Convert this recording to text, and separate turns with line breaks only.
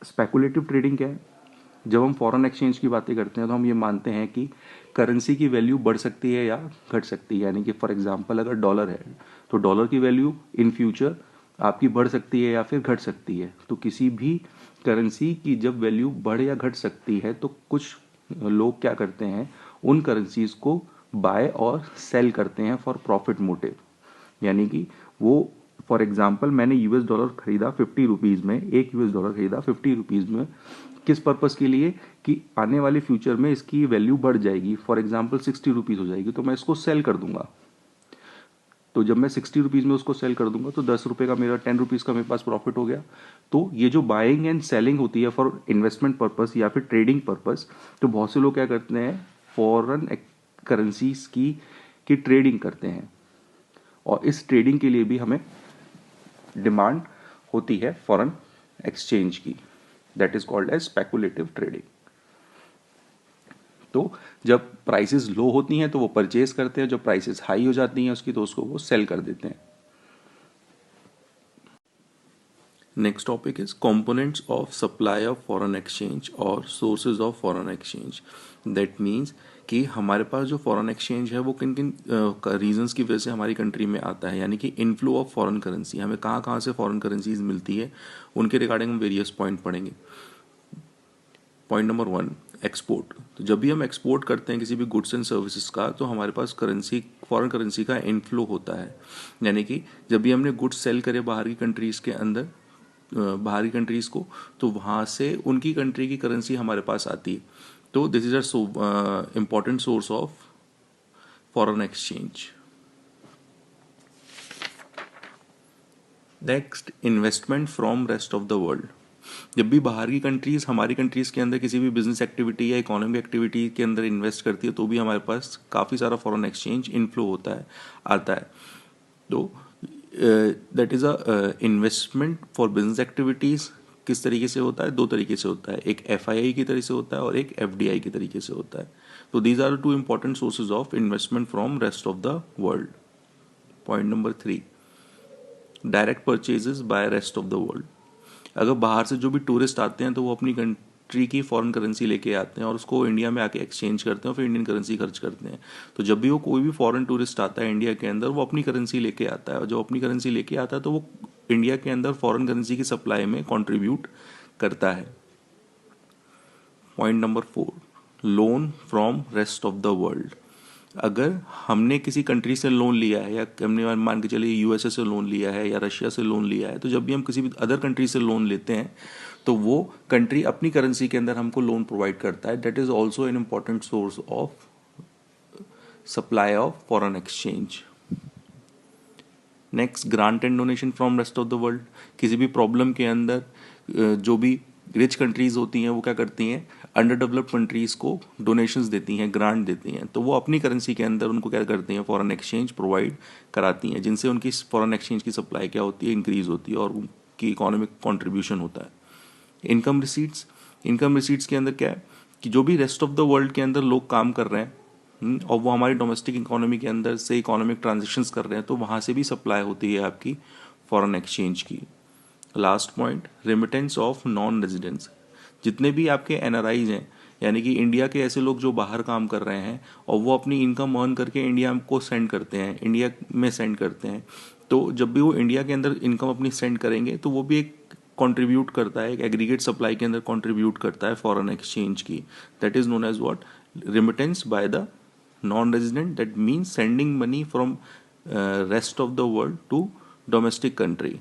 Speculative trading क्या है? जब हम फॉरेन एक्सचेंज की बातें करते हैं तो हम ये मानते हैं कि करेंसी की वैल्यू बढ़ सकती है या घट सकती है, यानी कि फॉर एग्जांपल अगर डॉलर है तो डॉलर की वैल्यू इन फ्यूचर आपकी बढ़ सकती है या फिर घट सकती है। तो किसी भी करेंसी की जब वैल्यू बढ़ या घट सकती है तो कुछ लोग क्या करते हैं, उन करेंसीज को बाय और सेल करते हैं फॉर प्रॉफिट मोटिव। यानी कि वो, फॉर एग्जाम्पल मैंने यूएस डॉलर खरीदा 50 रुपीज़ में, एक यूएस डॉलर खरीदा 50 रुपीज़ में, किस पर्पज़ के लिए कि आने वाले फ्यूचर में इसकी वैल्यू बढ़ जाएगी, फॉर एग्जाम्पल 60 रुपीज़ हो जाएगी तो मैं इसको सेल कर दूंगा। तो जब मैं 60 रुपीज़ में उसको सेल कर दूंगा तो 10 रुपये का मेरा 10 रुपीज़ का मेरे पास प्रॉफिट हो गया। तो ये जो बाइंग एंड सेलिंग होती है फॉर इन्वेस्टमेंट पर्पस या फिर ट्रेडिंग पर्पस, तो बहुत से लोग क्या करते हैं, फॉरेन करेंसीज की ट्रेडिंग करते हैं, और इस ट्रेडिंग के लिए भी हमें डिमांड होती है फॉरेन एक्सचेंज की। That is called as speculative trading. तो जब प्राइसेस लो होती हैं तो वो परचेज करते हैं, जब प्राइसेस हाई हो जाती हैं उसकी तो उसको वो सेल कर देते हैं। Next topic is components of supply of foreign exchange और sources of foreign exchange. That means कि हमारे पास जो फॉरेन एक्सचेंज है वो किन किन रीजंस की वजह से हमारी कंट्री में आता है, यानी कि इनफ्लो ऑफ फॉरेन करेंसी, हमें कहाँ कहाँ से फॉरेन करेंसीज मिलती है, उनके रिगार्डिंग हम वेरियस पॉइंट पढ़ेंगे। Point number 1, export. तो जब भी हम एक्सपोर्ट करते हैं किसी भी गुड्स एंड सर्विसेज का तो हमारे पास करेंसी, फॉरेन करेंसी का इनफ्लो होता है। यानी कि जब भी हमने गुड्स सेल करे बाहर की कंट्रीज़ के अंदर, बाहरी कंट्रीज़ को, तो वहाँ से उनकी कंट्री की करेंसी हमारे पास आती है। तो this is a important source of foreign exchange. Next, investment from rest of the world. जब भी बाहर की कंट्रीज़ हमारी कंट्रीज़ के अंदर किसी भी बिजनेस एक्टिविटी या इकोनॉमिक एक्टिविटी के अंदर इन्वेस्ट करती है तो भी हमारे पास काफ़ी सारा फॉरेन एक्सचेंज इनफ्लो होता है, आता है। तो that is a investment for business activities किस तरीके से होता है? दो तरीके से होता है, एक एफआईआई की तरह से होता है और एक एफडीआई की तरीके से होता है। तो these are two important sources of investment from rest of the world. Point number 3, direct purchases by rest of the world. अगर बाहर से जो भी टूरिस्ट आते हैं तो वो अपनी कंट्री की फॉरेन करेंसी लेके आते हैं और उसको इंडिया में आके एक्सचेंज करते हैं और फिर इंडियन करेंसी खर्च करते हैं। तो जब भी वो कोई भी फॉरेन टूरिस्ट आता है इंडिया के अंदर, वो अपनी करेंसी लेके आता है, और जो अपनी करेंसी लेके आता है तो वो इंडिया के अंदर फॉरेन करेंसी की सप्लाई में कॉन्ट्रीब्यूट करता है। Point number 4, loan from rest of the world. अगर हमने किसी कंट्री से लोन लिया है, या हमने मान के चलिए यूएसए से लोन लिया है या रशिया से लोन लिया है, तो जब भी हम किसी भी अदर कंट्री से लोन लेते हैं तो वो कंट्री अपनी करेंसी के अंदर हमको लोन प्रोवाइड करता है। That is also an important source of supply of foreign exchange. Next, grant and donation from rest of the world. किसी भी प्रॉब्लम के अंदर जो भी रिच कंट्रीज होती हैं वो क्या करती हैं, अंडर डेवलप्ड कंट्रीज को डोनेशंस देती हैं, ग्रांट देती हैं, तो वो अपनी करेंसी के अंदर उनको क्या करती हैं, फॉरेन एक्सचेंज प्रोवाइड कराती हैं, जिनसे उनकी फॉरेन एक्सचेंज की सप्लाई क्या होती है, इंक्रीज होती है और उनकी इकोनॉमिक कॉन्ट्रीब्यूशन होता है। Income receipts. इनकम रिसीट्स के अंदर क्या है कि जो भी रेस्ट ऑफ द वर्ल्ड के अंदर लोग काम कर रहे हैं और वो हमारी डोमेस्टिक इकोनॉमी के अंदर से इकोनॉमिक ट्रांजेक्शन्स कर रहे हैं, तो वहाँ से भी सप्लाई होती है आपकी फॉरेन एक्सचेंज की। Last point, remittance of non residents. जितने भी आपके एनआरआईज हैं, यानी कि इंडिया के ऐसे लोग जो बाहर काम कर रहे हैं और वो अपनी इनकम अर्न करके इंडिया को सेंड करते हैं, इंडिया में सेंड करते हैं, तो जब भी वो इंडिया के अंदर इनकम अपनी सेंड करेंगे तो वो भी एक कंट्रीब्यूट करता है, एक एग्रीगेट सप्लाई के अंदर कंट्रीब्यूट करता है फॉरेन एक्सचेंज की। That is known as what, remittance by the non resident. That means sending money from rest of the world to domestic country.